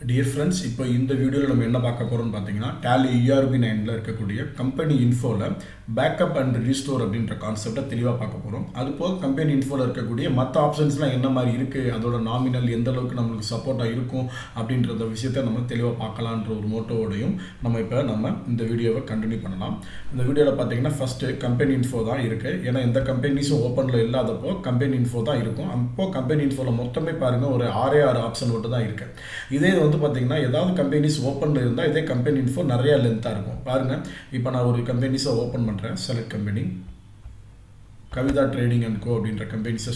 Dear friends, இப்போ இந்த வீடியோவில் நம்ம என்ன பார்க்க போகிறோம்னு பார்த்தீங்கன்னா Tally.ERP 9ல் இருக்கக்கூடிய கம்பெனி இன்ஃபோவில் பேக்கப் அண்ட் ரீஸ்டோர் அப்படின்ற கான்செப்டை தெளிவாக பார்க்க போகிறோம். அது போக கம்பெனி இன்ஃபோவில் இருக்கக்கூடிய மற்ற ஆப்ஷன்ஸ்லாம் என்ன மாதிரி இருக்குது, அதோட நாமினல் எந்த அளவுக்கு நம்மளுக்கு சப்போர்ட்டாக இருக்கும் அப்படின்றத விஷயத்தை நம்ம தெளிவாக பார்க்கலான்ற ஒரு மோட்டோவோடையும் நம்ம இந்த வீடியோவை கண்டினியூ பண்ணலாம். இந்த வீடியோவில் பார்த்தீங்கன்னா ஃபஸ்ட்டு கம்பெனி இன்ஃபோ தான் இருக்குது. ஏன்னா எந்த கம்பெனிஸும் ஓப்பனில் இல்லாதப்போ கம்பெனி இன்ஃபோ தான் இருக்கும். அப்போது கம்பெனி இன்ஃபோவில் மொத்தமே பாருங்கள் ஒரு 6 ஆப்ஷன் மட்டும் தான் இருக்குது. இதே பார்த்தீங்கன்னா ஏதாவது கம்பெனிஸ் ஓப்பனில் இருந்தால் இதே கம்பெனி இன்ஃபோ நிறைய லென்த்தாக இருக்கும். பாருங்கள், இப்போ நான் ஒரு கம்பெனிஸை ஓப்பன் பண்ணுறேன். Select company Kavitha trading and co அப்படின்ற கம்பெனிஸை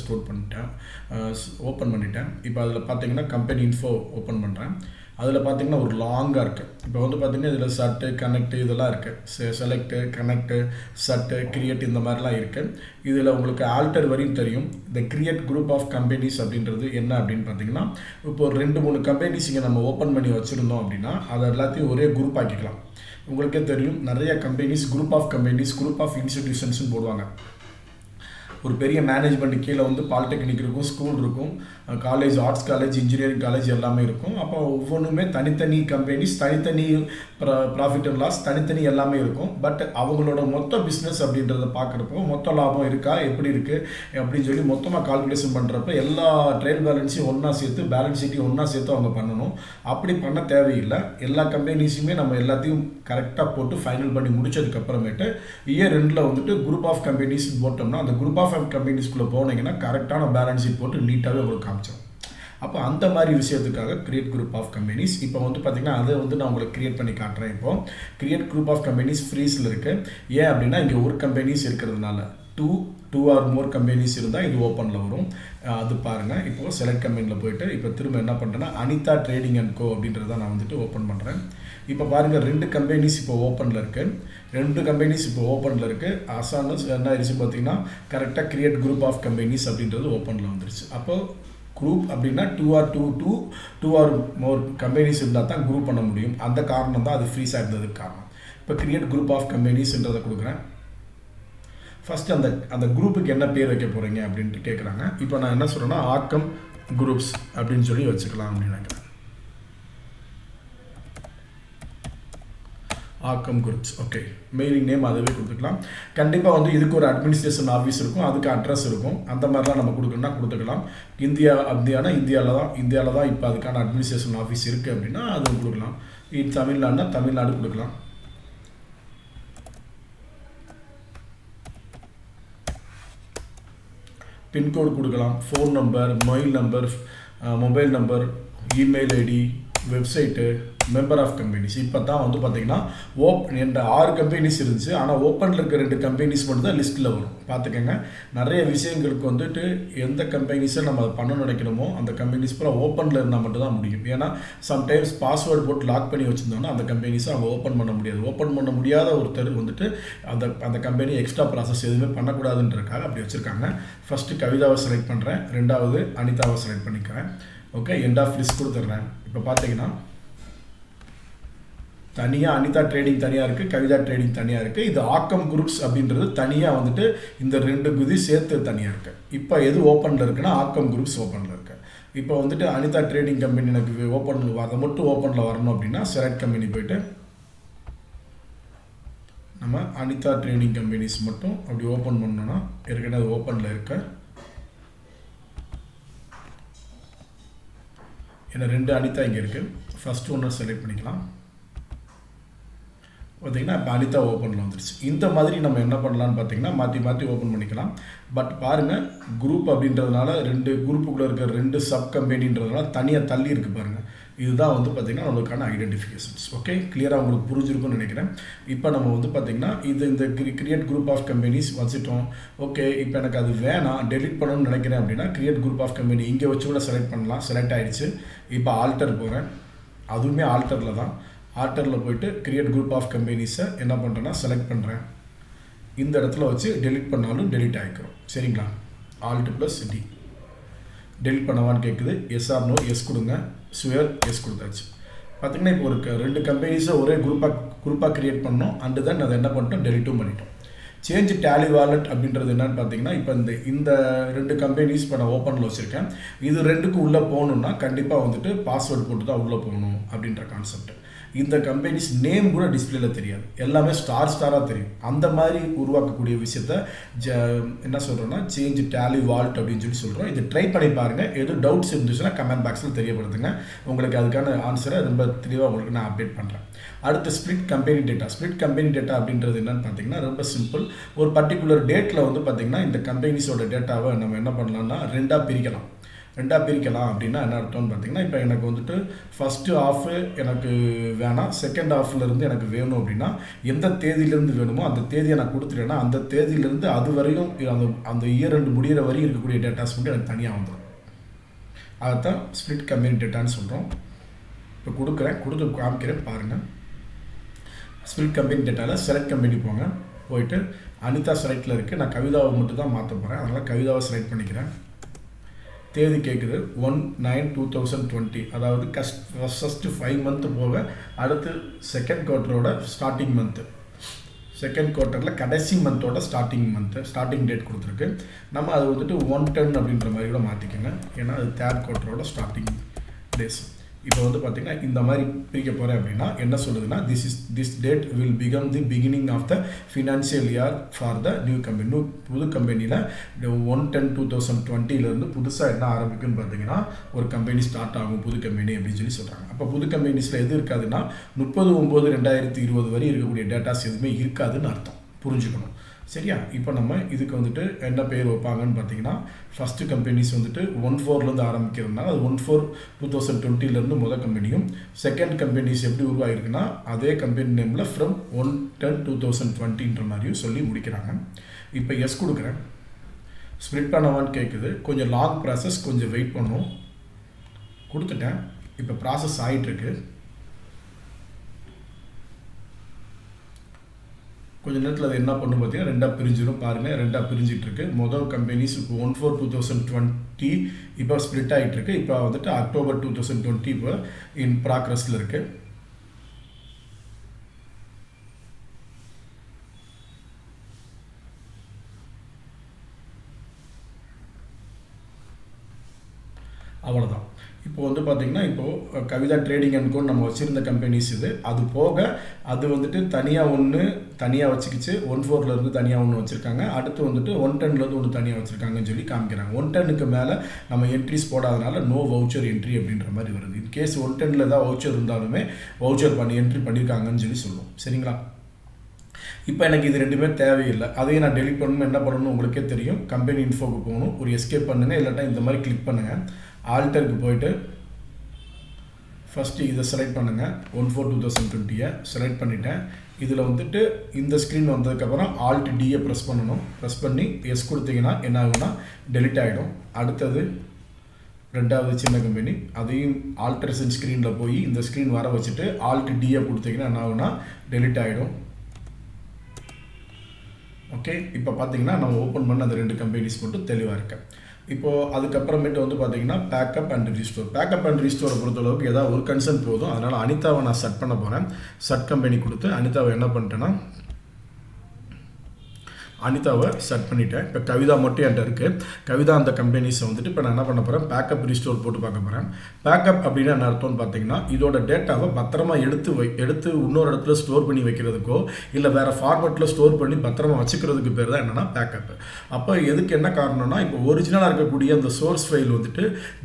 ஓப்பன் பண்ணிட்டேன். இப்போ அதில் பார்த்தீங்கன்னா கம்பெனி இன்ஃபோ ஓப்பன் பண்ணுறேன். அதில் பார்த்தீங்கன்னா ஒரு லாங்காக இருக்குது. இப்போ பார்த்தீங்கன்னா இதில் சட்டு கனெக்ட் இதெல்லாம் இருக்குது. செலக்டு, கனெக்டு, சட்டு, கிரியேட் இந்த மாதிரிலாம் இருக்குது. இதில் உங்களுக்கு ஆல்டர் வரையும் தெரியும். இந்த கிரியேட் குரூப் ஆஃப் கம்பெனிஸ் அப்படின்றது என்ன அப்படின்னு பார்த்தீங்கன்னா, இப்போ ஒரு 2-3 கம்பெனிஸ் இங்கே நம்ம ஓப்பன் பண்ணி வச்சுருந்தோம் அப்படின்னா அதை எல்லாத்தையும் ஒரே குரூப் ஆக்கிக்கலாம். உங்களுக்கே தெரியும், நிறைய companies group of companies, group of இன்ஸ்டிடியூஷன்ஸ்னு போடுவாங்க. ஒரு பெரிய மேனேஜ்மெண்ட் கீழே பாலிடெக்னிக் இருக்கும், ஸ்கூல் இருக்கும், college, arts college, engineering college எல்லாமே இருக்கும். அப்போ ஒவ்வொன்றுமே தனித்தனி கம்பெனிஸ், தனித்தனி ப்ராஃபிட் அண்ட் லாஸ், தனித்தனி எல்லாமே இருக்கும். பட் அவங்களோட மொத்த பிஸ்னஸ் அப்படின்றத பார்க்குறப்போ மொத்த லாபம் இருக்கா, எப்படி இருக்குது அப்படின்னு சொல்லி மொத்தமாக கால்குலேஷன் பண்ணுறப்ப எல்லா ட்ரையல் பேலன்ஸையும் ஒன்றா சேர்த்து, பேலன்ஸ் ஷீட்டையும் ஒன்றா சேர்த்து அவங்க பண்ணணும். அப்படி பண்ண தேவையில்லை. எல்லா கம்பெனிஸுமே நம்ம எல்லாத்தையும் கரெக்டாக போட்டு ஃபைனல் பண்ணி முடிச்சதுக்கப்புறமேட்டு இயர் ரெண்டில் குரூப் ஆஃப் கம்பெனிஸ் போட்டோம்னா அந்த குரூப் ஆஃப் கம்பெனிஸ்குள்ளே போனீங்கன்னா கரெக்டான பேலன்ஸ் ஷீட் போட்டு நீட்டாகவே உங்களுக்கு காமிச்சோம். அப்போ அந்த மாதிரி விஷயத்துக்காக கிரியேட் குரூப் ஆஃப் கம்பெனிஸ். இப்போ பார்த்தீங்கன்னா அதை நான் உங்களுக்கு கிரியேட் பண்ணி காட்டுறேன். இப்போ கிரியேட் குரூப் ஆஃப் கம்பெனிஸ் ஃப்ரீஸில் இருக்குது. ஏன் அப்படின்னா இங்கே ஒரு கம்பெனிஸ் இருக்கிறதுனால டூ ஆர் மோர் கம்பெனிஸ் இருந்தால் இது ஓப்பனில் வரும். அது பாருங்கள். இப்போது செலக்ட் கம்பெனியில் போய்ட்டு இப்போ திரும்ப என்ன பண்ணுறேன்னா அனிதா ட்ரேடிங் அண்ட் கோ அப்படின்றத நான் ஓப்பன் பண்ணுறேன். இப்போ பாருங்கள், 2 கம்பெனிஸ் இப்போ ஓப்பனில் இருக்குது. 2 கம்பெனிஸ் இப்போ ஓப்பனில் இருக்குது. அசானஸ் என்ன ஆயிடுச்சு பார்த்தீங்கன்னா கரெக்டாக கிரியேட் குரூப் ஆஃப் கம்பெனிஸ் அப்படின்றது ஓப்பனில் வந்துருச்சு. அப்போது குரூப் அப்படின்னா 2 ஆர் மோர் கம்பெனிஸ் இருந்தால் தான் குரூப் பண்ண முடியும். அந்த காரணம் தான் அது ஃப்ரீஸாக இருந்ததுக்கு காரணம். இப்போ கிரியேட் குரூப் ஆஃப் கம்பெனிஸ்ன்றதை கொடுக்குறேன். ஃபஸ்ட்டு அந்த குரூப்புக்கு என்ன பேர் வைக்க போகிறீங்க அப்படின்ட்டு கேட்குறாங்க. இப்போ நான் என்ன சொல்கிறேன்னா ஆக்கம் குரூப்ஸ் அப்படின்னு சொல்லி வச்சுக்கலாம் அப்படின்னு நினைக்கிறேன். ஆக்கம் குரூப்ஸ். ஓகே, மெயிலிங் நேம் அதுவே கொடுத்துக்கலாம். கண்டிப்பாக இதுக்கு ஒரு அட்மினிஸ்ட்ரேஷன் ஆஃபீஸ் இருக்கும், அதுக்கு அட்ரஸ் இருக்கும். அந்த மாதிரிலாம் நம்ம கொடுக்கணும்னா கொடுத்துக்கலாம். இந்தியாவில் தான் இப்போ அதுக்கான அட்மினிஸ்ட்ரேஷன் ஆஃபீஸ் இருக்குது அப்படின்னா அது கொடுக்கலாம். தமிழ்நாடுனா தமிழ்நாடு கொடுக்கலாம். பின்கோடு கொடுக்கலாம். Phone number, mobile number, email ID, website, member of companies. இப்போ தான் பார்த்தீங்கன்னா என்ற 6 கம்பெனிஸ் இருந்துச்சு. ஆனால் ஓப்பனில் இருக்க 2 கம்பெனிஸ் மட்டும் தான் லிஸ்ட்டில் வரும். பார்த்துக்கங்க, நிறைய விஷயங்களுக்கு எந்த கம்பெனிஸை நம்ம பண்ணணும்னு நினைக்கணுமோ அந்த கம்பெனிஸ் பூரா ஓப்பனில் இருந்தால் மட்டும் தான் முடியும். ஏன்னா சம்டைம்ஸ் பாஸ்வேர்டு போட்டு லாக் பண்ணி வச்சுருந்தோம்னா அந்த கம்பெனிஸை அவங்க ஓப்பன் பண்ண முடியாது. ஓப்பன் பண்ண முடியாத ஒருத்தர் அந்த கம்பெனி எக்ஸ்ட்ரா ப்ராசஸ் எதுவுமே பண்ணக்கூடாதுன்றக்காக அப்படி வச்சுருக்காங்க. ஃபஸ்ட்டு கவிதாவை செலக்ட் பண்ணுறேன், 2வது அனிதாவை செலக்ட் பண்ணிக்கிறேன். ஓகே, எண்ட் ஆஃப் லிஸ்ட் கொடுத்துட்றேன். இப்போ பார்த்தீங்கன்னா தனியாக அனிதா ட்ரேடிங் தனியாக இருக்குது, கவிதா ட்ரேடிங் தனியாக இருக்குது. இது ஆக்கம் குரூப்ஸ் அப்படின்றது தனியாக இந்த 2 குதி சேர்த்து தனியாக இருக்குது. இப்போ எது ஓப்பனில் இருக்குன்னா ஆக்கம் குரூப்ஸ் ஓப்பனில் இருக்குது. இப்போ அனிதா ட்ரேடிங் கம்பெனி எனக்கு அதை மட்டும் ஓப்பனில் வரணும் அப்படின்னா செலக்ட் கம்பெனி போய்ட்டு நம்ம அனிதா ட்ரேடிங் கம்பெனிஸ் மட்டும் அப்படி ஓப்பன் பண்ணோன்னா ஏற்கனவே அது ஓப்பனில் இருக்க. ஏன்னா 2 அனிதா இங்கே இருக்குது. ஃபஸ்ட்டு ஒன்று செலக்ட் பண்ணிக்கலாம். பார்த்திங்கன்னா இப்போ அனிதா ஓப்பனில் வந்துருச்சு. இந்த மாதிரி நம்ம என்ன பண்ணலான்னு பார்த்தீங்கன்னா மாற்றி ஓப்பன் பண்ணிக்கலாம். பட் பாருங்கள், குரூப் அப்படின்றதுனால 2 குரூப்புக்குள்ளே இருக்கிற 2 சப் கம்பெனின்றதுனால தனியாக தள்ளி இருக்குது பாருங்கள். இதுதான் பார்த்திங்கன்னா நம்மளுக்கான ஐடென்டிஃபிகேஷன்ஸ். ஓகே, கிளியராக உங்களுக்கு புரிஞ்சிருக்கும்னு நினைக்கிறேன். இப்போ நம்ம பார்த்திங்கன்னா இந்த கிரியேட் குரூப் ஆஃப் கம்பெனிஸ் வச்சுட்டோம். ஓகே, இப்போ எனக்கு அது வேணாம், டெலிட் பண்ணணும்னு நினைக்கிறேன் அப்படின்னா கிரியேட் குரூப் ஆஃப் கம்பெனி இங்கே வச்சு கூட செலக்ட் பண்ணலாம். செலக்ட் ஆகிடுச்சு. இப்போ ஆல்டர் போகிறேன். அதுவுமே ஆல்டரில் தான். ஆல்டரில் போய்ட்டு கிரியேட் குரூப் ஆஃப் கம்பெனிஸை என்ன பண்ணுறேன்னா செலக்ட் பண்ணுறேன். இந்த இடத்துல வச்சு டெலிட் பண்ணாலும் டெலிட் ஆகிக்கிறோம். சரிங்களா? Alt + D. டெலிட் பண்ணவான்னு கேட்குது. எஸ் ஆர் நோ, எஸ் கொடுங்க. ஸ்வேர், எஸ் கொடுத்தாச்சு. பார்த்திங்கன்னா இப்போ ஒரு 2 கம்பெனிஸை ஒரே குரூப்பாக க்ரியேட் பண்ணோம். அண்டு தென் அதை என்ன பண்ணிட்டோம், டெலிட்டும் பண்ணிட்டோம். சேஞ்ச் டேலி வாலெட் அப்படின்றது என்னன்னு பார்த்தீங்கன்னா, இப்போ இந்த 2 கம்பெனிஸ் இப்போ நான் ஓப்பனில் வச்சுருக்கேன். இது 2க்கு உள்ளே போகணுன்னா கண்டிப்பாக வந்துட்டு பாஸ்வேர்டு போட்டு தான் உள்ளே போகணும் அப்படின்ற கான்செப்ட். இந்த கம்பெனிஸ் நேம் கூட டிஸ்பிளேல தெரியாது, எல்லாமே ஸ்டாராக தெரியும். அந்த மாதிரி உருவாக்கக்கூடிய விஷயத்த என்ன சொல்கிறோன்னா சேஞ்ச் டேலி வால்ட் அப்படின்னு சொல்கிறோம். இது ட்ரை பண்ணி பாருங்கள். எதுவும் டவுட்ஸ் இருந்துச்சுன்னா கமெண்ட் பாக்ஸில் தெரியப்படுத்துங்க. உங்களுக்கு அதுக்கான ஆன்சரை ரொம்ப தெளிவாக உங்களுக்கு நான் அப்டேட் பண்ணுறேன். அடுத்து split company data. Split company data அப்படின்றது என்னன்னு பார்த்தீங்கன்னா ரொம்ப சிம்பிள். ஒரு பர்டிகுலர் டேட்டில் வந்து பார்த்தீங்கன்னா இந்த கம்பெனிஸோட டேட்டாவை நம்ம என்ன பண்ணலாம்னா ரெண்டாக பிரிக்கலாம் அப்படின்னா என்ன அர்த்தம்னு பார்த்தீங்கன்னா, இப்போ எனக்கு வந்துட்டு ஃபஸ்ட்டு ஹாஃபு எனக்கு வேணாம், செகண்ட் ஹாஃப்லேருந்து எனக்கு வேணும் அப்படின்னா எந்த தேதியிலேருந்து வேணுமோ அந்த தேதியை நான் கொடுத்துட்டேன்னா அந்த தேதியிலேருந்து அது வரையும் அந்த இயர் ரெண்டு முடிகிற வரையும் இருக்கக்கூடிய டேட்டாஸ் மட்டும் எனக்கு தனியாக வந்துடும். அதைத்தான் ஸ்பிளிட் கம்பெனி டேட்டான்னு சொல்கிறோம். இப்போ கொடுத்து காமிக்கிறேன் பாருங்கள். ஸ்பிளிட் கம்பெனி டேட்டாவில் செலக்ட் கம்பெனி போயிட்டு அனிதா செலக்டில் இருக்குது. நான் கவிதாவை மட்டும் தான் மாற்ற போகிறேன், அதனால் கவிதாவை செலக்ட் பண்ணிக்கிறேன். தேதி கேட்குது 1/9/2020, அதாவது ஃபஸ்ட்டு 5 மந்த்து போக அடுத்து செகண்ட் குவார்ட்டரோட ஸ்டார்டிங் மந்த்து, செகண்ட் குவார்ட்டரில் கடைசி மந்தோட ஸ்டார்டிங் டேட் கொடுத்துருக்கு. நம்ம அது வந்துட்டு 1/10 அப்படின்ற மாதிரி கூட மாற்றிக்கோங்க, ஏன்னா அது தேர்ட் குவார்ட்டரோட ஸ்டார்டிங் டேஸ். இப்போ வந்து பார்த்தீங்கன்னா இந்த மாதிரி பிரிக்க போகிறேன் அப்படின்னா என்ன சொல்லுதுன்னா, this date will become the beginning of the financial year for the new company. புது கம்பெனியில் 1/10/2020 புதுசாக என்ன ஆரம்பிக்குன்னு பார்த்தீங்கன்னா ஒரு கம்பெனி ஸ்டார்ட் ஆகும், புது கம்பெனி அப்படின்னு சொல்கிறாங்க. அப்போ புது கம்பெனிஸில் எது இருக்காதுன்னா 30/9/2020 வரை இருக்கக்கூடிய டேட்டாஸ் எதுவுமே இருக்காதுன்னு அர்த்தம், புரிஞ்சுக்கணும். சரியா? இப்போ நம்ம இதுக்கு வந்துட்டு என்ன பேர் வைப்பாங்கன்னு பார்த்தீங்கன்னா, ஃபஸ்ட்டு கம்பெனிஸ் வந்துட்டு 1/4 ஆரம்பிக்கிறதுனால அது 1/4/2020 முதல் கம்பெனியும், செகண்ட் கம்பெனிஸ் எப்படி உருவாகிருக்குன்னா அதே கம்பெனி நேமில் ஃப்ரம் 1/10/2020 மாதிரியும் சொல்லி முடிக்கிறாங்க. இப்போ எஸ் கொடுக்குறேன். ஸ்ப்ளிட் பண்ணவான்னு கேட்குது. கொஞ்சம் லாங் ப்ராசஸ், கொஞ்சம் வெயிட் பண்ணும். கொடுத்துட்டேன். இப்போ ப்ராசஸ் ஆகிட்டுருக்கு. கொஞ்சம் நேரத்தில் அது என்ன பண்ணும் பார்த்தீங்கன்னா ரெண்டாக பிரிஞ்சிடும். பாருங்கள், ரெண்டாக பிரிஞ்சிட்ருக்கு. முதல் கம்பெனிஸ் இப்போ 1/4/2020 இப்போ ஸ்ப்ளிட் ஆகிட்டுருக்கு. இப்போ வந்துட்டு அக்டோபர் 2020 இப்போ இன் ப்ராக்ரஸில் இருக்குது. அவ்வளோதான். இப்போ வந்து பார்த்திங்கன்னா இப்போது கவிதா ட்ரேடிங் அண்ட் கோட் நம்ம வச்சுருந்த கம்பெனிஸ் இது. அது போக அது வந்துட்டு தனியாக வச்சுக்கிச்சு. 1/4 தனியாக ஒன்று வச்சுருக்காங்க. அடுத்து வந்துட்டு 1/10 ஒன்று தனியாக வச்சுருக்காங்கன்னு சொல்லி காமிக்கிறாங்க. 1/10க்கு மேலே நம்ம என்ட்ரிஸ் போடாதனால நோ வவுச்சர் என்ட்ரி அப்படின்ற மாதிரி வருது. இன்கேஸ் 1/10 ஏதாவது வவுச்சர் இருந்தாலுமே வவுச்சர் என்ட்ரி பண்ணியிருக்காங்கன்னு சொல்லுவோம். சரிங்களா? இப்போ எனக்கு இது ரெண்டுமே தேவையில்லை. அதையும் நான் டெலிட் பண்ணணும். என்ன பண்ணணும் உங்களுக்கே தெரியும். கம்பெனி இன்ஃபோக்கு போகணும், ஒரு எஸ்கேப் பண்ணுங்கள், இல்லாட்டா இந்த மாதிரி கிளிக் பண்ணுங்கள். ஆல்டருக்கு போய்ட்டு ஃபஸ்ட்டு இதை செலக்ட் பண்ணுங்கள். 1/4/2020 செலக்ட் பண்ணிட்டேன். இதில் வந்துட்டு இந்த ஸ்க்ரீன் வந்ததுக்கப்புறம் ஆல்ட் டியை ப்ரெஸ் பண்ணணும். ப்ரெஸ் பண்ணி எஸ் கொடுத்தீங்கன்னா என்ன ஆகும்னா டெலிட் ஆகிடும். அடுத்தது ரெண்டாவது சின்ன கம்பெனி, அதையும் ஆல்ட்ரேஷன் ஸ்க்ரீனில் போய் இந்த ஸ்க்ரீன் வர வச்சுட்டு ஆல்ட் டியை கொடுத்தீங்கன்னா என்ன ஆகும்னா டெலிட் ஆகிடும். ஓகே, இப்போ பார்த்தீங்கன்னா நம்ம ஓப்பன் பண்ண அந்த 2 கம்பெனிஸ் மட்டும் தெளிவாக இருக்கு. இப்போது அதுக்கப்புறமேட்டு வந்து பார்த்தீங்கன்னா பேக்கப் அண்ட் ரீஸ்டோரை பொறுத்தளவுக்கு ஏதாவது ஒரு கன்சர்ன் போதும். அதனால் அனிதாவை நான் செட் பண்ண போகிறேன். செட் கம்பெனி கொடுத்து அனிதாவை என்ன பண்ணிட்டேன்னா அனிதாவை செட் பண்ணிட்டேன். இப்போ கவிதா மட்டும் என்கிட்ட இருக்குது. கவிதா அந்த கம்பெனிஸை வந்துட்டு இப்போ நான் என்ன பண்ண போகிறேன், பேக்கப் ரீஸ்டோர் போட்டு பார்க்க போகிறேன். பேக்கப் அப்படின்னா என்ன அர்த்தம்னு பார்த்தீங்கன்னா இதோட டேட்டாவை பத்திரமா எடுத்து இன்னொரு இடத்துல ஸ்டோர் பண்ணி வைக்கிறதுக்கோ இல்லை வேறு ஃபார்மேட்டில் ஸ்டோர் பண்ணி பத்திரமா வச்சுக்கிறதுக்கு பேர் தான் என்னென்னா பேக்கப். அப்போ எதுக்கு என்ன காரணம்னா, இப்போ ஒரிஜினலாக இருக்கக்கூடிய அந்த சோர்ஸ் ஃபைல் வந்துட்டு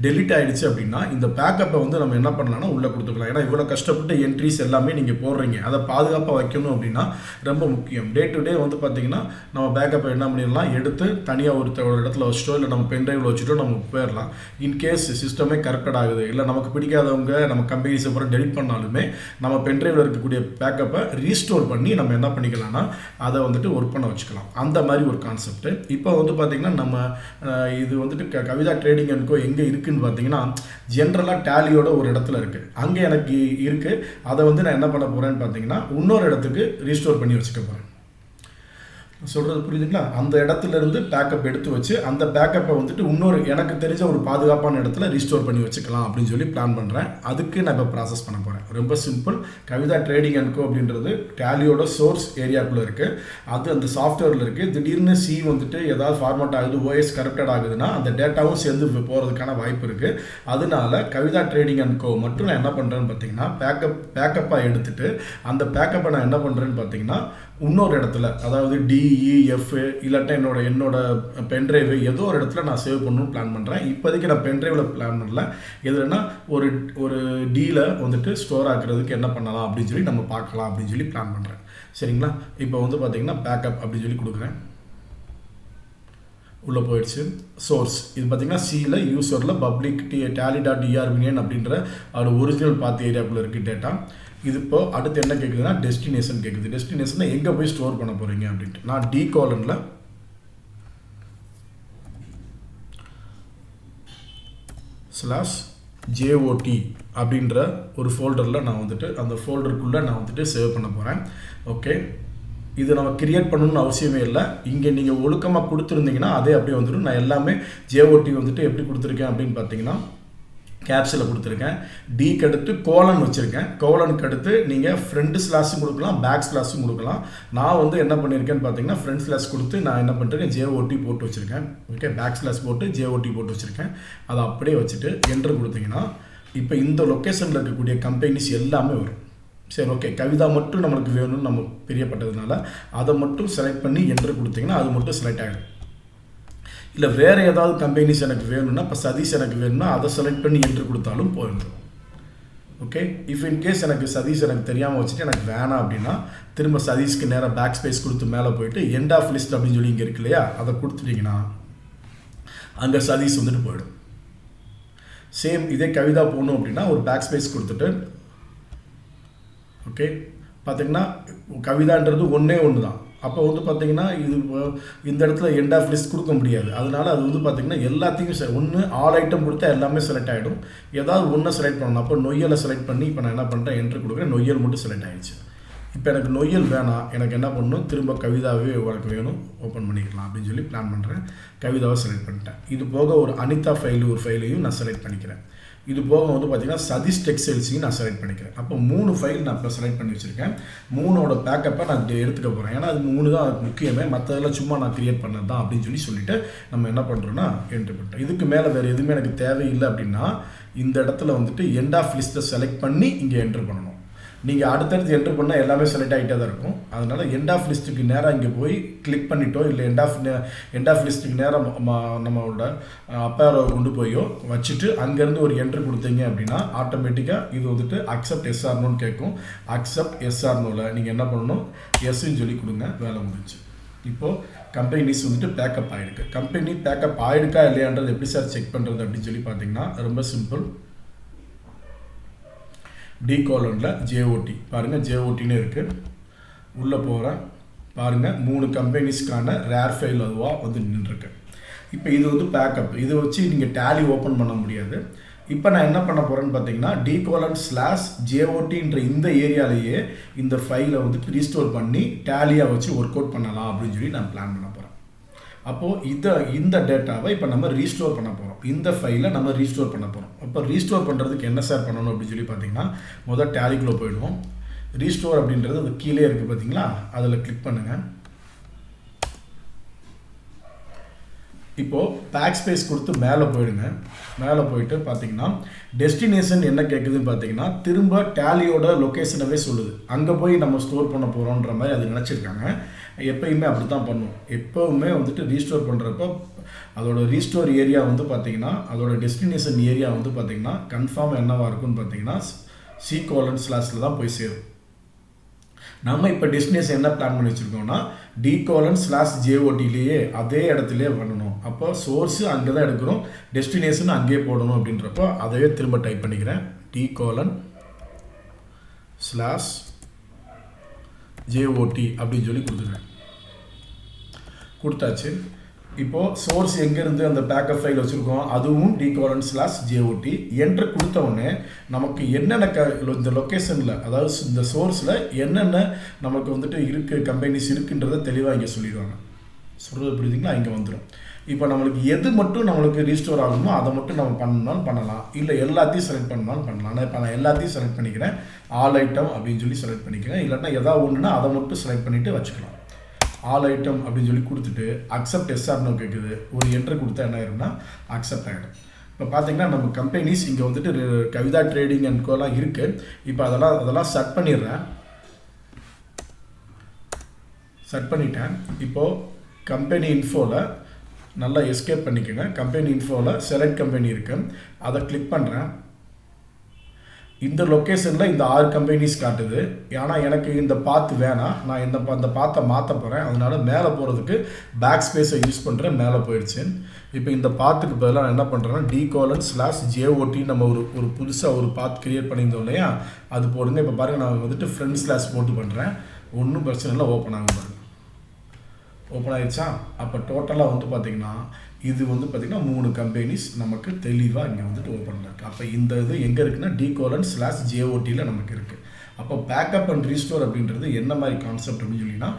டெலிட் ஆகிடுச்சு அப்படின்னா இந்த பேக்கப்பை வந்து நம்ம என்ன பண்ணலாம்னா உள்ளே கொடுத்துக்கலாம். ஏன்னா இவ்வளோ கஷ்டப்பட்டு என்ட்ரிஸ் எல்லாமே நீங்கள் போடுறீங்க, அதை பாதுகாப்பாக வைக்கணும் அப்படின்னா ரொம்ப முக்கியம். டே டு டே வந்து பார்த்தீங்கன்னா நம்ம பேக்கப்பை என்ன பண்ணிடலாம், எடுத்து தனியாக ஒரு இடத்துல வச்சுட்டோ இல்லை நம்ம பென்ட்ரைவில் வச்சுட்டோ நம்ம போயிடலாம். இன்கேஸ் சிஸ்டமே கரெக்டட் ஆகுது இல்லை நமக்கு பிடிக்காதவங்க நம்ம கம்பெனிஸை அப்புறம் டெலிட் பண்ணாலுமே நம்ம பென்ட்ரைவில் இருக்கக்கூடிய பேக்கப்பை ரீஸ்டோர் பண்ணி நம்ம என்ன பண்ணிக்கலாம்னா அதை வந்துட்டு ஒர்க் பண்ண வச்சுக்கலாம். அந்த மாதிரி ஒரு கான்செப்ட். இப்போ வந்து பார்த்திங்கன்னா நம்ம இது வந்துட்டு கவிதா ட்ரேடிங் அண்ட் கோ எங்கே இருக்குதுன்னு பார்த்தீங்கன்னா ஜென்ரலாக டேலியோட ஒரு இடத்துல இருக்குது. அங்கே எனக்கு இருக்குது. அதை வந்து நான் என்ன பண்ண போகிறேன்னு பார்த்தீங்கன்னா இன்னொரு இடத்துக்கு ரீஸ்டோர் பண்ணி வச்சுக்க போகிறேன். சொல்கிறது புரியுதுங்களா? அந்த இடத்துல இருந்து பேக்கப் எடுத்து வச்சு அந்த பேக்கப்பை வந்துட்டு இன்னொரு எனக்கு தெரிஞ்ச ஒரு பாதுகாப்பான இடத்துல ரீஸ்டோர் பண்ணி வச்சுக்கலாம் அப்படின்னு சொல்லி பிளான் பண்ணுறேன். அதுக்கு நான் இப்போ ப்ராசஸ் பண்ண போகிறேன். ரொம்ப சிம்பிள். கவிதா ட்ரேடிங் அண்ட் கோ அப்படின்றது டேலியோட சோர்ஸ் ஏரியாக்குள்ளே இருக்குது. அது அந்த சாஃப்ட்வேரில் இருக்குது. திடீர்னு சி வந்துட்டு ஏதாவது ஃபார்மேட் ஆகுது, ஓஎஸ் கரப்டட் ஆகுதுன்னா அந்த டேட்டாவும் சேர்ந்து போகிறதுக்கான வாய்ப்பு இருக்குது. அதனால கவிதா ட்ரேடிங் அண்ட் கோ மட்டும் நான் என்ன பண்ணுறேன்னு பார்த்தீங்கன்னா பேக்கப்பாக எடுத்துகிட்டு அந்த பேக்கப்பை நான் என்ன பண்ணுறேன்னு பார்த்தீங்கன்னா இன்னொரு இடத்துல, அதாவது DEF இல்லாட்டா என்னோட பென்ட்ரைவ் ஏதோ ஒரு இடத்துல நான் சேவ் பண்ணணும்னு பிளான் பண்ணுறேன். இப்போதைக்கு நான் பென்ட்ரைவில் பிளான் பண்ணல. எதுனா ஒரு Dயில் வந்துட்டு ஸ்டோர் ஆக்குறதுக்கு என்ன பண்ணலாம் அப்படின்னு சொல்லி நம்ம பார்க்கலாம் அப்படின்னு சொல்லி பிளான் பண்ணுறேன். சரிங்களா? இப்போ வந்து பார்த்தீங்கன்னா பேக்கப் அப்படின்னு சொல்லி கொடுக்குறேன். உள்ளே போயிடுச்சு. சோர்ஸ் இது பார்த்தீங்கன்னா சியில் யூசரில் பப்ளிக் Tally.ERP அப்படின்ற ஒரு ஒரிஜினல் பாத் ஏரியாக்குள்ளே இருக்குது டேட்டா. இது இப்போ அடுத்து என்ன கேட்குதுன்னா டெஸ்டினேஷன் கேட்குது. டெஸ்டினேஷனை எங்கே போய் ஸ்டோர் பண்ண போகிறீங்க அப்படின்ட்டு நான் D:// .jot அப்படின்ற ஒரு ஃபோல்டரில் நான் வந்துட்டு அந்த ஃபோல்டருக்குள்ளே நான் வந்துட்டு சேவ் பண்ண போகிறேன். ஓகே, இது நம்ம கிரியேட் பண்ணணும்னு அவசியமே இல்லை. இங்கே நீங்கள் ஒழுக்கமாக கொடுத்துருந்தீங்கன்னா அதே அப்படியே வந்துடும். நான் எல்லாமே JOT வந்துட்டு எப்படி கொடுத்துருக்கேன் அப்படின்னு பார்த்தீங்கன்னா கேப்ஸில் கொடுத்துருக்கேன். டிக்கு அடுத்து கோலன் வச்சுருக்கேன். கோலனுக்கு அடுத்து நீங்கள் ஃப்ரண்ட் ஸ்லாஷும் கொடுக்கலாம், பேக் ஸ்லாஷும் கொடுக்கலாம். நான் வந்து என்ன பண்ணியிருக்கேன்னு பார்த்தீங்கன்னா ஃப்ரண்ட் ஸ்லாஷ் கொடுத்து நான் என்ன பண்ணிருக்கேன் JOT போட்டு வச்சுருக்கேன். ஓகே, பேக் ஸ்லாஷ் போட்டு JOT போட்டு வச்சுருக்கேன். அதை அப்படியே வச்சுட்டு என்ட்ரு கொடுத்தீங்கன்னா இப்போ இந்த லொக்கேஷனில் இருக்கக்கூடிய கம்பெனிஸ் எல்லாமே வரும். சரி, ஓகே, கவிதா மட்டும் நம்மளுக்கு வேணும்னு நம்ம பிரியப்பட்டதுனால அதை மட்டும் செலக்ட் பண்ணி என்ட்ரு கொடுத்தீங்கன்னா அது மட்டும் செலக்ட் ஆகிடும். இல்லை வேறு ஏதாவது கம்பெனிஸ் எனக்கு வேணும்னா, இப்போ சதீஷ் எனக்கு வேணும்னா அதை செலக்ட் பண்ணி என்ட்ரு கொடுத்தாலும் போயிடும். ஓகே, இஃப் இன்கேஸ் எனக்கு சதீஷ் எனக்கு தெரியாமல் வச்சுட்டு எனக்கு வேணாம் அப்படின்னா திரும்ப சதீஷ்க்கு நேராக பேக் ஸ்பேஸ் கொடுத்து மேலே போயிட்டு எண்ட் ஆஃப் லிஸ்ட் அப்படின்னு சொல்லி இங்கே இருக்கு இல்லையா, அதை கொடுத்துட்டிங்கன்னா அங்கே சதீஷ் வந்துட்டு போயிடும். சேம் இதே கவிதா போகணும் அப்படின்னா ஒரு பேக் ஸ்பேஸ் கொடுத்துட்டு ஓகே பார்த்திங்கன்னா கவிதான்றது ஒன்றே ஒன்று தான். அப்போ வந்து பார்த்திங்கன்னா இது இந்த இடத்துல எண்ட் ஆஃப் லிஸ்ட் கொடுக்க முடியாது. அதனால் அது வந்து பார்த்திங்கன்னா எல்லாத்தையும் ஒன்று ஆல் ஐட்டம் கொடுத்தா எல்லாமே செலக்ட் ஆகிடும். ஏதாவது ஒன்றை செலக்ட் பண்ணணும். அப்போ நொய்யலை செலக்ட் பண்ணி இப்போ நான் என்ன பண்ணுறேன் என்ட்ரு கொடுக்குறேன். நொய்யல் மட்டும் செலக்ட் ஆகிடுச்சு. இப்போ எனக்கு நொய்யல் வேணாம், எனக்கு என்ன பண்ணணும் திரும்ப கவிதாவே உனக்கு வேணும் ஓப்பன் பண்ணிக்கலாம் அப்படின்னு சொல்லி பிளான் பண்ணுறேன். கவிதாவை செலக்ட் பண்ணிட்டேன். இது போக ஒரு அனிதா ஒரு ஃபைலையும் நான் செலக்ட் பண்ணிக்கிறேன். இது போக வந்து பார்த்திங்கன்னா சதீஷ் டெக்ஸ்டைல்ஸையும் நான் செலக்ட் பண்ணிக்கிறேன். அப்போ 3 ஃபைல் நான் இப்போ செலக்ட் பண்ணி வச்சுருக்கேன். 3ஓட பேக்கப்பை நான் எடுத்துக்க போகிறேன். ஏன்னா அது 3 தான் முக்கியமே, மற்றதெல்லாம் சும்மா நான் கிரியேட் பண்ணது தான் அப்படின்னு சொல்லிட்டு நம்ம என்ன பண்ணுறோன்னா என்ட்ரு பண்ணிட்டோம். இதுக்கு மேலே வேறு எதுவுமே எனக்கு தேவையில்லை அப்படின்னா இந்த இடத்துல வந்துட்டு எண்ட் ஆஃப் லிஸ்ட்டை செலக்ட் பண்ணி இங்கே என்ட்ரு பண்ணணும். நீங்கள் அடுத்தடுத்து என்ட்ரு பண்ணால் எல்லாமே செலக்ட் ஆகிட்டே தான் இருக்கும். அதனால் எண்ட் ஆஃப் லிஸ்ட்டுக்கு நேராக இங்கே போய் கிளிக் பண்ணிட்டோ இல்லை எண்ட் ஆஃப் லிஸ்ட்டுக்கு நேராக நம்மளோட அப்பேரை கொண்டு போயோ வச்சுட்டு அங்கேருந்து ஒரு என்ட்ரு கொடுத்தீங்க அப்படின்னா ஆட்டோமேட்டிக்காக இது வந்துட்டு அக்செப்ட் SR/NOன்னு கேட்கும். அக்செப்ட் SR/NOவில் நீங்கள் என்ன பண்ணணும் எஸ்ன்னு சொல்லி கொடுங்க. வேலை முடிஞ்சு. இப்போது கம்பெனிஸ் வந்துட்டு பேக்கப் ஆகிருக்கு. கம்பெனி பேக்கப் ஆகிருக்கா இல்லையான்றது எப்படி சார் செக் பண்ணுறது அப்படின்னு சொல்லி பார்த்தீங்கன்னா ரொம்ப சிம்பிள். D:// JOT பாருங்கள், JOTன்னு இருக்குது. உள்ளே போகிறேன் பாருங்கள், 3 கம்பெனிஸ்க்கான ரேர் ஃபைல் அதுவாக வந்து நின்றுருக்கு. இப்போ இது வந்து பேக்கப். இதை வச்சு நீங்கள் டேலி ஓப்பன் பண்ண முடியாது. இப்போ நான் என்ன பண்ண போகிறேன்னு பார்த்தீங்கன்னா D://JOTன்ற இந்த ஏரியாலேயே இந்த ஃபைலை வந்துட்டு ரீஸ்டோர் பண்ணி டேலியாக வச்சு ஒர்க் அவுட் பண்ணலாம் அப்படின்னு சொல்லி நான் பிளான் பண்ண போகிறேன். அப்போது இந்த டேட்டாவை இப்போ நம்ம ரீஸ்டோர் பண்ண போகிறோம். இந்த ஃபைலை நம்ம ரீஸ்டோர் பண்ண போகிறோம். அப்போ ரீஸ்டோர் பண்ணுறதுக்கு என்ன சார் பண்ணணும் அப்படின்னு சொல்லி பார்த்தீங்கன்னா முதல் டேலிக்குள்ளே போயிடுவோம். ரீஸ்டோர் அப்படின்றது அது கீழே இருக்குது பார்த்தீங்களா, அதில் கிளிக் பண்ணுங்கள். இப்போது பேக் ஸ்பேஸ் கொடுத்து மேலே போயிடுங்க. மேலே போயிட்டு பார்த்தீங்கன்னா டெஸ்டினேஷன் என்ன கேட்குதுன்னு பார்த்தீங்கன்னா திரும்ப டேலியோட லொக்கேஷனவே சொல்லுது. அங்கே போய் நம்ம ஸ்டோர் பண்ண போகிறோன்ற மாதிரி அது நினச்சிருக்காங்க. எப்பயுமே அப்படி தான் பண்ணும். எப்போவுமே வந்துட்டு ரீஸ்டோர் பண்ணுறப்போ அதோட ரீஸ்டோர் ஏரியா வந்து பார்த்திங்கன்னா அதோட டெஸ்டினேஷன் ஏரியா வந்து பார்த்திங்கன்னா கன்ஃபார்ம் என்னவாக இருக்குன்னு பார்த்தீங்கன்னா C:// தான் போய் சேரும். நம்ம இப்போ டெஸ்டினேஷன் என்ன பிளான் பண்ணி வச்சுருக்கோம்னா D://JOTலேயே அதே இடத்துலையே பண்ணணும். அப்போ சோர்ஸு அங்கே தான் எடுக்கிறோம், டெஸ்டினேஷன் அங்கேயே போடணும் அப்படின்றப்போ அதையே திரும்ப டைப் பண்ணிக்கிறேன். D://JOT அப்படின்னு சொல்லி கொடுத்துருக்கேன். கொடுத்தாச்சு. இப்போது சோர்ஸ் எங்கேருந்து அந்த பேக்கப் ஃபைல் வச்சுருக்கோம் அதுவும் d:/jot என்ட்ரு கொடுத்தவுடனே நமக்கு என்னென்ன இந்த லொக்கேஷனில், அதாவது இந்த சோர்ஸில் என்னென்ன நமக்கு வந்துட்டு இருக்குது, கம்பெனிஸ் இருக்குன்றதை தெளிவாக இங்கே சொல்லிடுவாங்க. சொல்கிறது புரியுதுங்களா? இங்கே வந்துடும். இப்போ நம்மளுக்கு எது மட்டும் நம்மளுக்கு ரீஸ்டோர் ஆகணுமோ அதை மட்டும் நம்ம பண்ணாலும் பண்ணலாம், இல்லை எல்லாத்தையும் செலக்ட் பண்ணாலும் பண்ணலாம். நான் இப்போ எல்லாத்தையும் செலக்ட் பண்ணிக்கிறேன், ஆல் ஐட்டம் அப்படின்னு சொல்லி செலக்ட் பண்ணிக்கிறேன். இல்லைன்னா எதாவது ஒன்றுனா அதை மட்டும் செலக்ட் பண்ணிவிட்டு வச்சுக்கலாம். ஆல் ஐட்டம் அப்படின்னு சொல்லி கொடுத்துட்டு அக்செப்ட் எஸ்ஆர்னோ கேட்குது, ஒரு என்ட்ரு கொடுத்தா என்ன ஆயிரும்னா அக்செப்ட் ஆகிடும். இப்போ பார்த்தீங்கன்னா நம்ம கம்பெனிஸ் இங்கே வந்துட்டு கவிதா ட்ரேடிங் அண்ட் கோலாம் இருக்குது. இப்போ அதெல்லாம் செட் பண்ணிடுறேன். செட் பண்ணிட்டேன். இப்போது கம்பெனி இன்ஃபோவில் நல்லா எஸ்கேப் பண்ணிக்கோங்க. கம்பெனி இன்ஃபோவில் செலக்ட் கம்பெனி இருக்குது, அதை கிளிக் பண்ணுறேன். இந்த லொக்கேஷனில் இந்த 6 கம்பெனிஸ் காட்டுது. ஏன்னா எனக்கு இந்த பாத்து வேணாம், நான் அந்த பாத்தை மாற்ற போகிறேன். அதனால் மேலே போகிறதுக்கு பேக் ஸ்பேஸை யூஸ் பண்ணுறேன், மேலே போயிடுச்சு. இப்போ இந்த பாத்துக்கு பதிலாக நான் என்ன பண்ணுறேன்னா d:/jot நம்ம ஒரு புதுசாக ஒரு பாத் க்ரியேட் பண்ணியிருந்தோம் இல்லையா, அது போடுங்க. இப்போ பாருங்கள், நான் வந்துட்டு ஃப்ரண்ட் ஸ்லாஷ் போட்டு பண்ணுறேன். ஒன்றும் பிரச்சனை இல்லை, ஓப்பன் ஆகும் பாருங்கள். ஓப்பன் ஆகிடுச்சா? அப்போ டோட்டலாக வந்து பார்த்திங்கன்னா இது வந்து பார்த்திங்கன்னா 3 கம்பெனிஸ் நமக்கு தெளிவாக இங்கே வந்துட்டு ஓப்பன் இருக்குது. அப்போ இந்த இது எங்கே இருக்குன்னா d:/jot நமக்கு இருக்குது. அப்போ பேக்கப் அண்ட் ரீஸ்டோர் அப்படின்றது என்ன மாதிரி கான்செப்ட் அப்படின்னு சொல்லினா,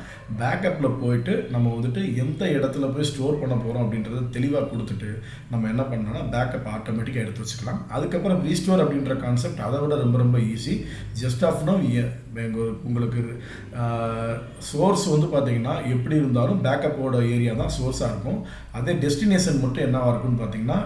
பேக்கப்பில் போயிட்டு நம்ம வந்துட்டு எந்த இடத்துல போய் ஸ்டோர் பண்ண போகிறோம் அப்படின்றத தெளிவாக கொடுத்துட்டு நம்ம என்ன பண்ணோம்னா பேக்கப் ஆட்டோமேட்டிக்காக எடுத்து வச்சுக்கலாம். அதுக்கப்புறம் ரீஸ்டோர் அப்படின்ற கான்செப்ட் அதை விட ரொம்ப ரொம்ப ஈஸி. ஜஸ்ட் ஆஃப் நோ உங்களுக்கு சோர்ஸ் வந்து பார்த்திங்கன்னா எப்படி இருந்தாலும் பேக்கப்போட ஏரியா தான் சோர்ஸாக இருக்கும். அதே டெஸ்டினேஷன் மட்டும் என்னவாக இருக்குன்னு பார்த்திங்கன்னா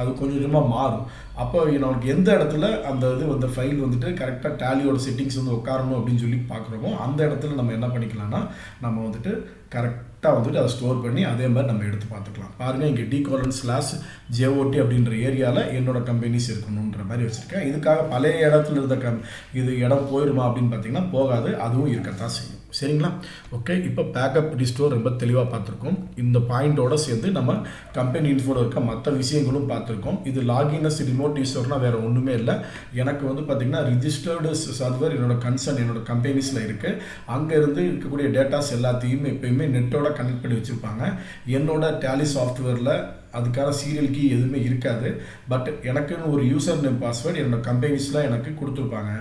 அது கொஞ்சம் கொஞ்சமாக மாறும். அப்போ நமக்கு எந்த இடத்துல அந்த வந்து ஃபைல் வந்துட்டு கரெக்டாக டேலியோட செட்டிங்ஸ் வந்து உட்காரணும் அப்படின்னு சொல்லி பார்க்குறோமோ அந்த இடத்துல நம்ம என்ன பண்ணிக்கலாம்னா நம்ம வந்துட்டு கரெக்டாக வந்துட்டு அதை ஸ்டோர் பண்ணி அதே மாதிரி நம்ம எடுத்து பார்த்துக்கலாம். பாருங்கள், இங்கே d:/jot அப்படின்ற ஏரியாவில் என்னோட கம்பெனிஸ் இருக்கணுன்ற மாதிரி வச்சுருக்கேன். இதுக்காக பழைய இடத்துல இருந்த இது இடம் போயிடுமா அப்படின்னு பார்த்தீங்கன்னா போகாது, அதுவும் இருக்கத்தான் செய்யும். சரிங்களா? ஓகே, இப்போ பேக்கப் ரீஸ்டோர் ரொம்ப தெளிவாக பார்த்துருக்கோம். இந்த பாயிண்டோடு சேர்ந்து நம்ம கம்பெனி இன்ஃபோவில் இருக்க மற்ற விஷயங்களும் பார்த்துருக்கோம். இது லாகின்ஸ் ரிமோட் யூஸர்னால் வேறு ஒன்றுமே இல்லை. எனக்கு வந்து பார்த்திங்கன்னா ரிஜிஸ்டர்டு சர்வர் என்னோட கன்சர்ன் என்னோட கம்பெனிஸில் இருக்குது. அங்கேருந்து இருக்கக்கூடிய டேட்டாஸ் எல்லாத்தையும் எப்பயுமே நெட்டோட கனெக்ட் பண்ணி வச்சுருப்பாங்க. என்னோட டேலி சாஃப்ட்வேரில் அதுக்கான சீரியல் கீ எதுவுமே இருக்காது. பட் எனக்குன்னு ஒரு யூசர் நேம் பாஸ்வேர்டு என்னோடய கம்பெனிஸில் எனக்கு கொடுத்துருப்பாங்க.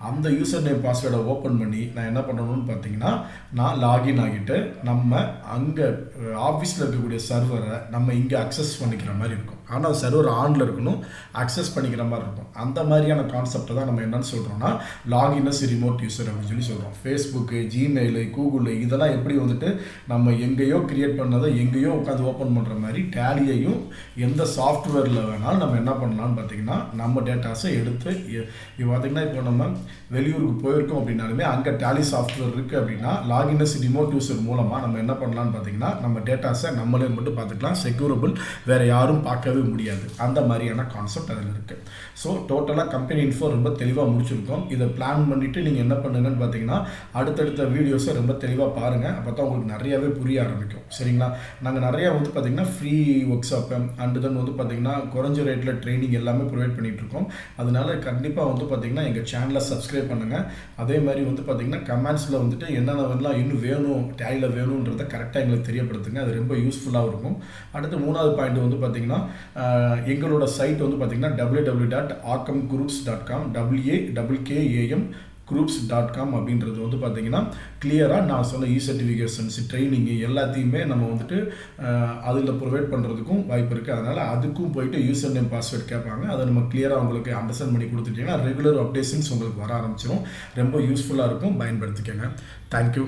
அந்த யூசர் நேம் பாஸ்வேர்டை ஓப்பன் பண்ணி நான் என்ன பண்ணணும்னு பார்த்தீங்கன்னா நான் லாகின் ஆகிட்டு நம்ம அங்கே ஆஃபீஸில் இருக்கக்கூடிய சர்வரை நம்ம இங்கே அக்சஸ் பண்ணிக்கிற மாதிரி இருக்கும். ஆனால் சர்வர் ஆனில் இருக்கணும், அக்சஸ் பண்ணிக்கிற மாதிரி இருக்கும். அந்த மாதிரியான கான்செப்டை தான் நம்ம என்னென்னு சொல்கிறோம்னா லாகின்ஸ் ரிமோட் யூசர் அப்படின்னு சொல்லி சொல்கிறோம். ஃபேஸ்புக்கு, ஜிமெயிலு, கூகுளு இதெல்லாம் எப்படி வந்துட்டு நம்ம எங்கேயோ க்ரியேட் பண்ணதை எங்கேயோ உட்காந்து ஓப்பன் பண்ணுற மாதிரி டேலியையும் எந்த சாஃப்ட்வேரில் வேணாலும் நம்ம என்ன பண்ணலாம்னு பார்த்தீங்கன்னா நம்ம டேட்டாஸை எடுத்து பார்த்திங்கன்னா இப்போ நம்ம வெளியூருக்கு போயிருக்கோம் அப்படின்னாலுமே அங்கே டேலி சாஃப்ட்வேர் இருக்குது அப்படின்னா லாகின்ஸ் ரிமோட் யூசர் மூலமாக நம்ம என்ன பண்ணலான்னு பார்த்தீங்கன்னா நம்ம டேட்டாஸை நம்மளே மட்டும் பார்த்துக்கலாம். செக்யூரபிள், வேறு யாரும் பார்க்கவே முடியாது. அந்த மாதிரியான கான்செப்ட் அதில் இருக்குது. ஸோ டோட்டலாக கம்பெனி இன்ஃபோ ரொம்ப தெளிவாக முடிச்சிருக்கோம். இதை பிளான் பண்ணிவிட்டு நீங்கள் என்ன பண்ணுங்கன்னு பார்த்தீங்கன்னா அடுத்தடுத்த வீடியோஸை ரொம்ப தெளிவாக பாருங்கள். அப்போ தான் உங்களுக்கு நிறையாவே புரிய ஆரம்பிக்கும். சரிங்களா? நாங்கள் நிறையா வந்து பார்த்திங்கன்னா free work shop and then வந்து பார்த்திங்கன்னா குறைஞ்ச ரேட்டில் ட்ரைனிங் எல்லாமே ப்ரொவைட் பண்ணிகிட்ருக்கோம். அதனால கண்டிப்பாக வந்து பார்த்திங்கன்னா எங்கள் சேனலை சப்ஸ்கிரைப் பண்ணுங்கள். அதே மாதிரி வந்து பார்த்திங்கன்னா கமெண்ட்ஸில் வந்துட்டு என்னென்னலாம் இன்னும் வேணும், டேலியில் வேணுன்றதை கரெக்டாக எங்களுக்கு தெரியப்படுத்துங்க. அது ரொம்ப யூஸ்ஃபுல்லாக இருக்கும். அடுத்து 3வது பாயிண்ட் வந்து பார்த்திங்கன்னா எங்களோட சைட் வந்து பார்த்திங்கன்னா www.akkamgroups.com WAKKAM groups.com வந்து பார்த்திங்கன்னா கிளியராக நான் சொன்ன சர்டிஃபிகேஷன்ஸ் ட்ரைனிங்கு எல்லாத்தையுமே நம்ம வந்துட்டு அதில் ப்ரொவைட் பண்ணுறதுக்கும் வாய்ப்பு இருக்குது. அதனால் அதுக்கும் போயிட்டு யூசர் நேம் பாஸ்வேர்ட் கேட்பாங்க. அதை நம்ம கிளியராக உங்களுக்கு அண்டர்ஸ்டாண்ட் பண்ணி கொடுத்துட்டிங்கன்னா ரெகுலர் அப்டேஷன்ஸ் உங்களுக்கு வர ஆரம்பிச்சிடும். ரொம்ப யூஸ்ஃபுல்லாக இருக்கும், பயன்படுத்திக்கங்க. தேங்க்யூ.